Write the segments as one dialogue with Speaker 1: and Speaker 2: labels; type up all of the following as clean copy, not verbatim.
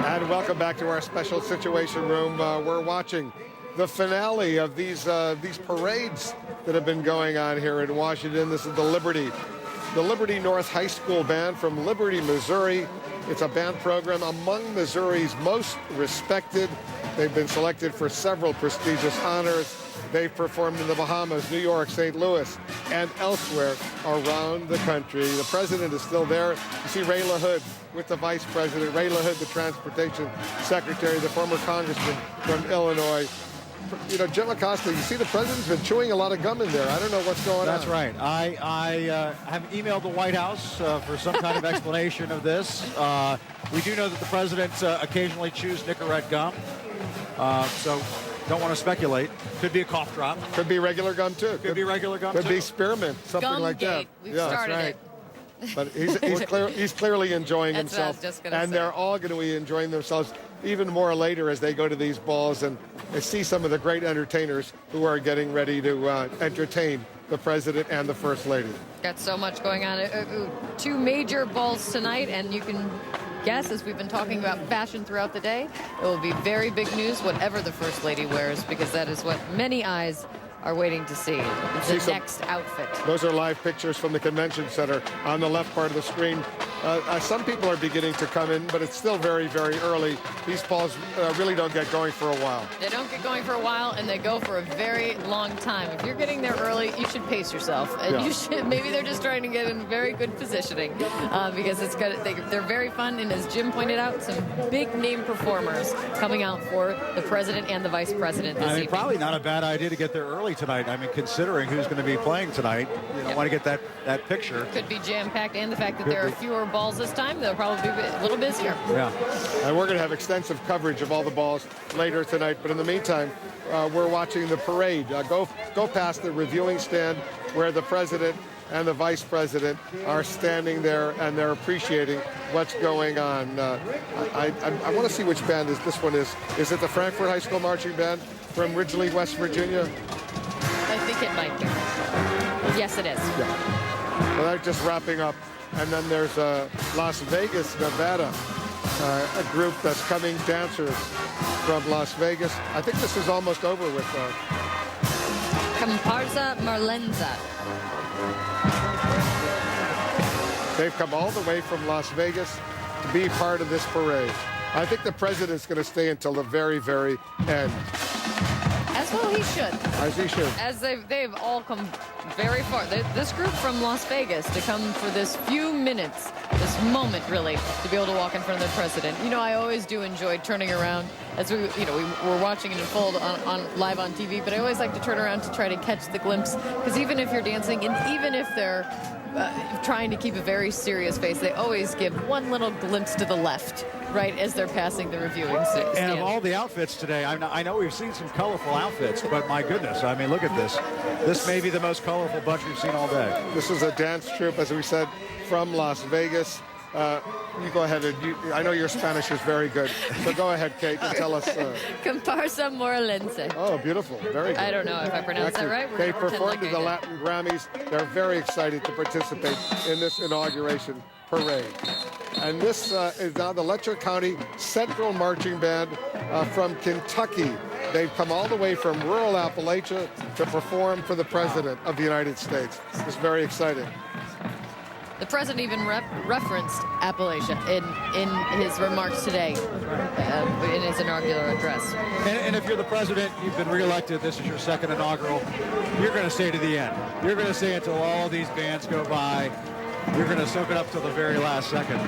Speaker 1: And welcome back to our special situation room. We're watching the finale of these parades that have been going on here in Washington. This is the Liberty North High School Band from Liberty, Missouri. It's a band program among Missouri's most respected. They've been selected for several prestigious honors. They've performed in the Bahamas, New York, St. Louis, and elsewhere around the country. The president is still there. You see Ray LaHood with the vice president. Ray LaHood, the transportation secretary, the former congressman from Illinois. You know, Jim Acosta, you see the president's been chewing a lot of gum in there. I don't know what's going on.
Speaker 2: That's right. I have emailed the White House for some kind of explanation of this. We do know that the president occasionally chews Nicorette gum. So don't want to speculate. Could be a cough drop.
Speaker 1: Could be regular gum, too.
Speaker 2: Could be regular gum,
Speaker 1: Could
Speaker 2: too.
Speaker 1: be spearmint, something
Speaker 3: Gum
Speaker 1: like that.
Speaker 3: Gate. We've started
Speaker 1: that's right.
Speaker 3: it.
Speaker 1: But he's clearly enjoying
Speaker 3: That's what I was
Speaker 1: himself.
Speaker 3: just gonna
Speaker 1: And
Speaker 3: say.
Speaker 1: they're all going to be enjoying themselves even more later as they go to these balls and see some of the great entertainers who are getting ready to entertain the president and the first lady.
Speaker 3: Got so much going on. Two major balls tonight, and you can guess, as we've been talking about fashion throughout the day, it will be very big news whatever the first lady wears, because that is what many eyes are waiting to see. It's the next outfit.
Speaker 1: Those are live pictures from the convention center on the left part of the screen. Some people are beginning to come in, but it's still very, very early. These balls really don't get going for a while.
Speaker 3: They don't get going for a while, and they go for a very long time. If you're getting there early, you should pace yourself. And you should, maybe they're just trying to get in very good positioning because it's good. They're very fun, and as Jim pointed out, some big name performers coming out for the president and the vice president this evening.
Speaker 2: Probably not a bad idea to get there early tonight. I mean, considering who's going to be playing tonight, you want to get that picture.
Speaker 3: Could be jam-packed, and the fact that there are fewer balls this time, they'll probably be a little busier.
Speaker 1: Yeah. And we're going to have extensive coverage of all the balls later tonight. But in the meantime, we're watching the parade. Go past the reviewing stand where the president and the vice president are standing there, and they're appreciating what's going on. I want to see which band this one is. Is it the Frankfurt High School Marching Band from Ridgely, West Virginia?
Speaker 3: I think it might be. Yes, it is.
Speaker 1: Yeah. Well, they're just wrapping up. And then there's Las Vegas, Nevada, a group that's coming, dancers from Las Vegas. I think this is almost over with.
Speaker 3: Comparsa Marlenza.
Speaker 1: They've come all the way from Las Vegas to be part of this parade. I think the president's going to stay until the very, very end.
Speaker 3: As well he should.
Speaker 1: As he should.
Speaker 3: As they've all come very far. This group from Las Vegas to come for this few minutes, this moment really, to be able to walk in front of the president. You know, I always do enjoy turning around as we're watching it unfold on live on TV, but I always like to turn around to try to catch the glimpse, because even if you're dancing and even if they're trying to keep a very serious face, they always give one little glimpse to the left, right, as they're passing the reviewing stand.
Speaker 2: And of all the outfits today, I know we've seen some colorful outfits, but my goodness, I mean, look at this. This may be the most colorful bunch we've seen all day.
Speaker 1: This is a dance troupe, as we said, from Las Vegas. You go ahead, and I know your Spanish is very good, so go ahead, Kate, and tell us.
Speaker 3: Comparsa Morelense.
Speaker 1: Oh, beautiful. Very good.
Speaker 3: I don't know if I pronounced that right.
Speaker 1: They performed at the Latin Grammys. They're very excited to participate in this inauguration parade. And this is now the Letcher County Central Marching Band from Kentucky. They've come all the way from rural Appalachia to perform for the President of the United States. It's very exciting.
Speaker 3: The president even referenced Appalachia in his remarks today, in his inaugural address.
Speaker 2: And if you're the president, you've been reelected, this is your second inaugural, you're going to stay to the end. You're going to stay until all these bands go by. You're going to soak it up till the very last second.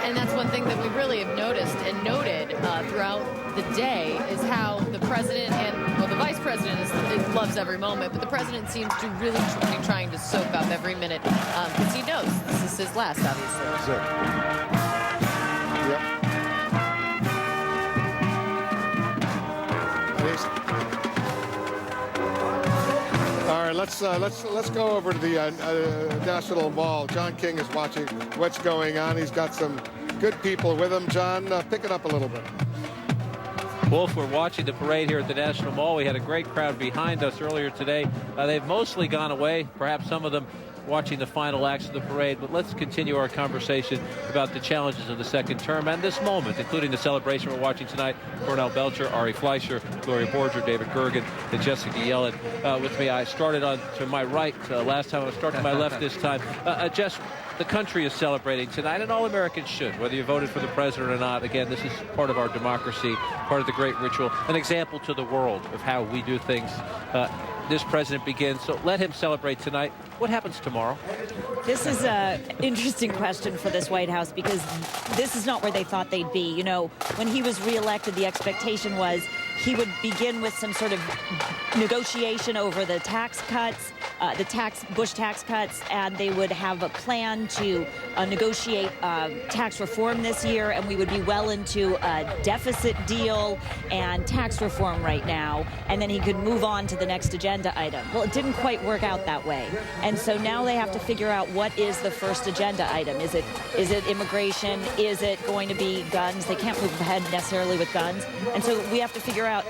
Speaker 3: And that's one thing that we really have noticed and noted throughout the day is how the president and, well, the vice president loves every moment, but the president seems to really be trying to soak up every minute because he knows this is his last, obviously.
Speaker 2: That's it.
Speaker 1: Yep. All right, let's go over to the National Mall. John King is watching what's going on. He's got some good people with him. John, pick it up a little bit.
Speaker 4: Wolf, we're watching the parade here at the National Mall. We had a great crowd behind us earlier today. They've mostly gone away. Perhaps some of them watching the final acts of the parade, but let's continue our conversation about the challenges of the second term and this moment, including the celebration we're watching tonight. Cornell Belcher, Ari Fleischer, Gloria Borger, David Gergen, and Jessica Yellen with me. I started on to my right last time. I started to my left this time. Jess, the country is celebrating tonight, and all Americans should, whether you voted for the president or not. Again, this is part of our democracy, part of the great ritual, an example to the world of how we do things. This president begins, so let him celebrate tonight. What happens tomorrow?
Speaker 5: This is an interesting question for this White House because this is not where they thought they'd be. You know, when he was reelected, the expectation was he would begin with some sort of negotiation over the tax cuts, Bush tax cuts, and they would have a plan to negotiate tax reform this year, and we would be well into a deficit deal and tax reform right now, and then he could move on to the next agenda item. Well, it didn't quite work out that way, and so now they have to figure out what is the first agenda item. Is it immigration? Is it going to be guns? They can't move ahead necessarily with guns, and so we have to figure out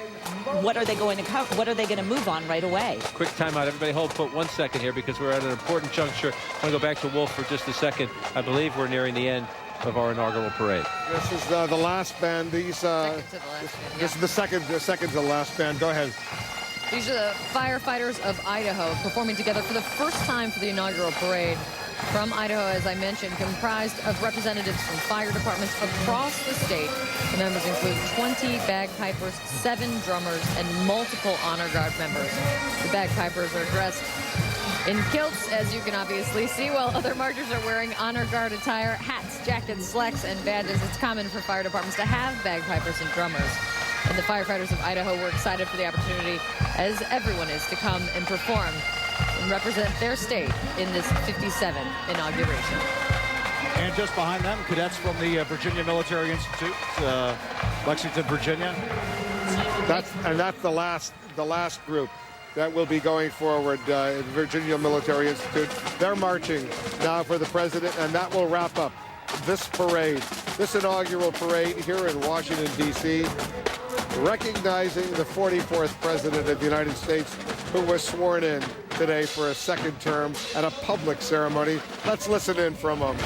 Speaker 5: what are they going to cover? What are they going to move on right away?
Speaker 4: Quick timeout. Everybody hold put 1 second here because we're at an important juncture. I want to go back to Wolf for just a second. I believe we're nearing the end of our inaugural parade.
Speaker 1: This is the last band. These
Speaker 3: Second to the last band,
Speaker 1: this is the second to the last band. Go ahead.
Speaker 3: These are the firefighters of Idaho performing together for the first time for the inaugural parade. From Idaho, as I mentioned, comprised of representatives from fire departments across the state. The members include 20 bagpipers, 7 drummers, and multiple honor guard members. The bagpipers are dressed in kilts, as you can obviously see, while other marchers are wearing honor guard attire, hats, jackets, slacks, and badges. It's common for fire departments to have bagpipers and drummers. And the firefighters of Idaho were excited for the opportunity, as everyone is, to come and perform and represent their state in this 57th inauguration.
Speaker 2: And just behind them, cadets from the Virginia Military Institute, Lexington, Virginia.
Speaker 1: That's the last group that will be going forward. Virginia Military Institute. They're marching now for the president, and that will wrap up this parade, this inaugural parade here in Washington, D.C., recognizing the 44th president of the United States, who was sworn in today for a second term at a public ceremony. Let's listen in for a moment.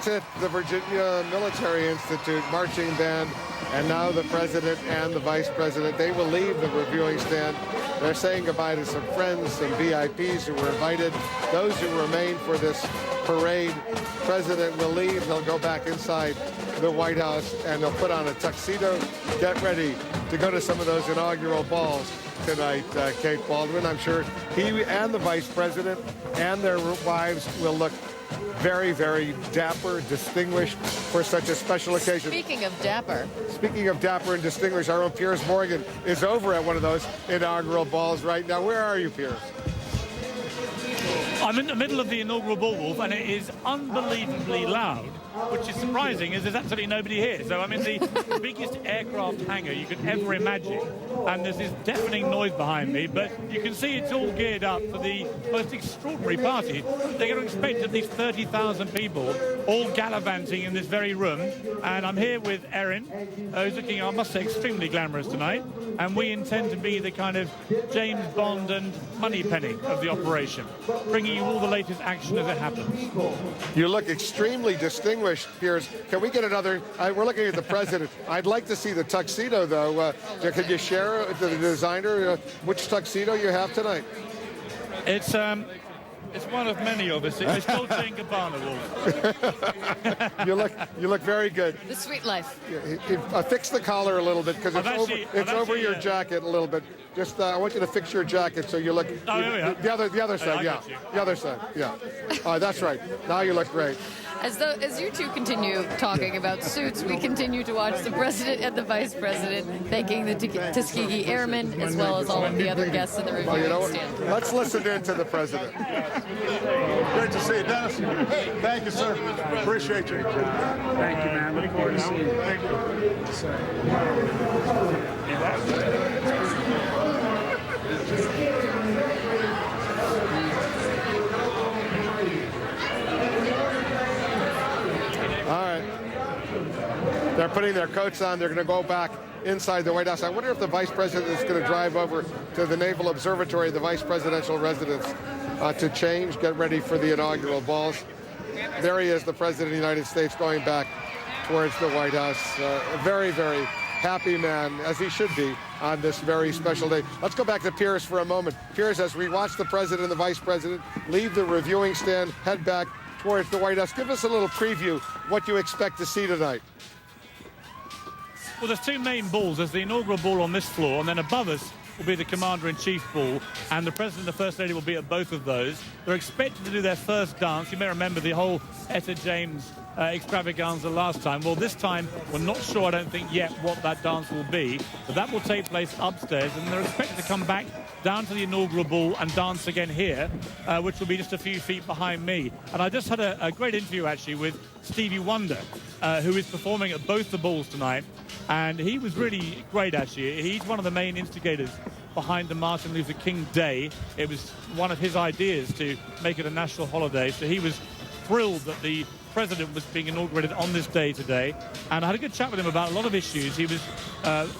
Speaker 1: that's it. The Virginia Military Institute marching band, and now the president and the vice president. They will leave the reviewing stand. They're saying goodbye to some friends, some VIPs who were invited. Those who remain for this parade, president will leave. He'll go back inside the White House, and they'll put on a tuxedo, get ready to go to some of those inaugural balls tonight, Kate Baldwin. I'm sure he and the vice president and their wives will look very, very dapper, distinguished for such a special occasion.
Speaker 3: Speaking of dapper
Speaker 1: and distinguished, our own Piers Morgan is over at one of those inaugural balls right now. Where are you, Piers?
Speaker 6: I'm in the middle of the inaugural ball, Wolf, and it is unbelievably loud, which is surprising as there's absolutely nobody here. So I'm in the biggest aircraft hangar you could ever imagine, and there's this deafening noise behind me, but you can see it's all geared up for the most extraordinary party. They're going to expect at least 30,000 people all gallivanting in this very room, and I'm here with Erin, who's looking, I must say, extremely glamorous tonight, and we intend to be the kind of James Bond and Moneypenny of the operation, bringing you all the latest action as it happens.
Speaker 1: You look extremely distinguished, Piers. Can we get another? We're looking at the president. I'd like to see the tuxedo, though. Could you share with the designer which tuxedo you have tonight?
Speaker 6: It's one of many of us. It's Dolce & Gabbana, Wolf.
Speaker 1: You look very good.
Speaker 3: the sweet life.
Speaker 1: Fix the collar a little bit because it's over your
Speaker 6: yeah.
Speaker 1: jacket a little bit. Just I want you to fix your jacket so you look the other side. Yeah, the other side. Yeah. That's right. Now you look great.
Speaker 3: As you two continue talking about suits, we continue to watch the president and the vice president thanking the Tuskegee Airmen as well as all of the other guests in the reviewing stand.
Speaker 1: Let's listen in to the president.
Speaker 7: Great to see you, Dennis. Thank you, sir. Appreciate you.
Speaker 8: Thank you, man. Look forward to seeing you. Thank
Speaker 1: All right. They're putting their coats on. They're going to go back inside the White House. I wonder if the vice president is going to drive over to the Naval Observatory, the vice presidential residence, to change, get ready for the inaugural balls. There he is, the president of the United States, going back towards the White House. A very, very happy man, as he should be, on this very special day. Let's go back to Piers for a moment. Piers, as we watch the president and the vice president leave the reviewing stand, head back towards the White House, give us a little preview what you expect to see tonight.
Speaker 6: Well, there's two main balls. There's the inaugural ball on this floor, and then above us will be the Commander-in-Chief ball, and the President and the First Lady will be at both of those. They're expected to do their first dance. You may remember the whole Etta James extravaganza last time. Well, this time, we're not sure, I don't think yet, what that dance will be, but that will take place upstairs, and they're expected to come back down to the inaugural ball and dance again here, which will be just a few feet behind me. And I just had a great interview, actually, with Stevie Wonder, who is performing at both the balls tonight, and he was really great, actually. He's one of the main instigators behind the Martin Luther King Day. It was one of his ideas to make it a national holiday, so he was thrilled that the president was being inaugurated on this day today, and I had a good chat with him about a lot of issues. He was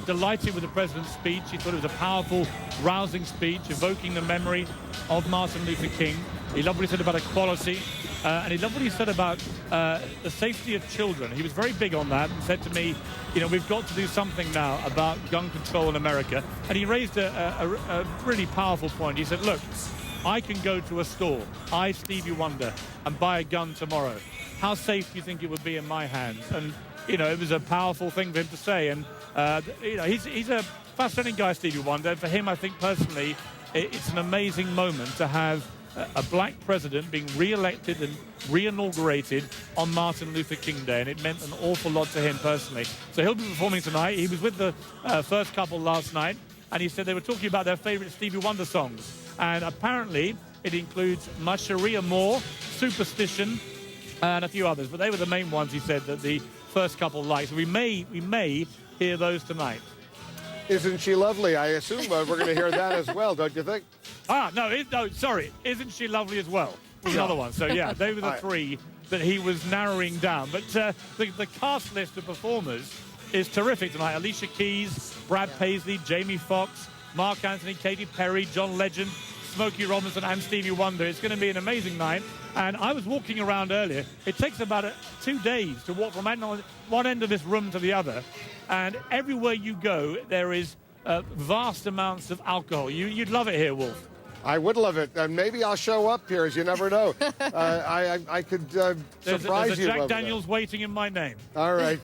Speaker 6: delighted with the president's speech. He thought it was a powerful, rousing speech, evoking the memory of Martin Luther King. He loved what he said about equality, and he loved what he said about the safety of children. He was very big on that and said to me, you know, we've got to do something now about gun control in America. And he raised a really powerful point. He said, look, I can go to a store, I, Stevie Wonder, and buy a gun tomorrow. How safe do you think it would be in my hands? And, you know, it was a powerful thing for him to say. And, you know, he's a fascinating guy, Stevie Wonder. For him, I think personally, it's an amazing moment to have a black president being re-elected and re-inaugurated on Martin Luther King Day, and it meant an awful lot to him personally. So he'll be performing tonight. He was with the first couple last night, and he said they were talking about their favorite Stevie Wonder songs. And apparently it includes Ma Cherie Amour, Superstition, and a few others. But they were the main ones, he said, that the first couple liked. So we may hear those tonight.
Speaker 1: Isn't she lovely? I assume we're going to hear that as well, don't you think?
Speaker 6: No, sorry. Isn't she lovely as well? Was another one. So, yeah, they were the three that he was narrowing down. But the cast list of performers is terrific tonight. Alicia Keys, Brad Paisley, Jamie Foxx, Mark Anthony, Katy Perry, John Legend, Smokey Robinson and Stevie Wonder. It's going to be an amazing night. And I was walking around earlier. It takes about 2 days to walk from one end of this room to the other. And everywhere you go, there is vast amounts of alcohol. You'd love it here, Wolf.
Speaker 1: I would love it, and maybe I'll show up here, as you never know. I could surprise
Speaker 6: there's a
Speaker 1: you.
Speaker 6: Jack
Speaker 1: over
Speaker 6: Daniels waiting in my name.
Speaker 1: there. All right.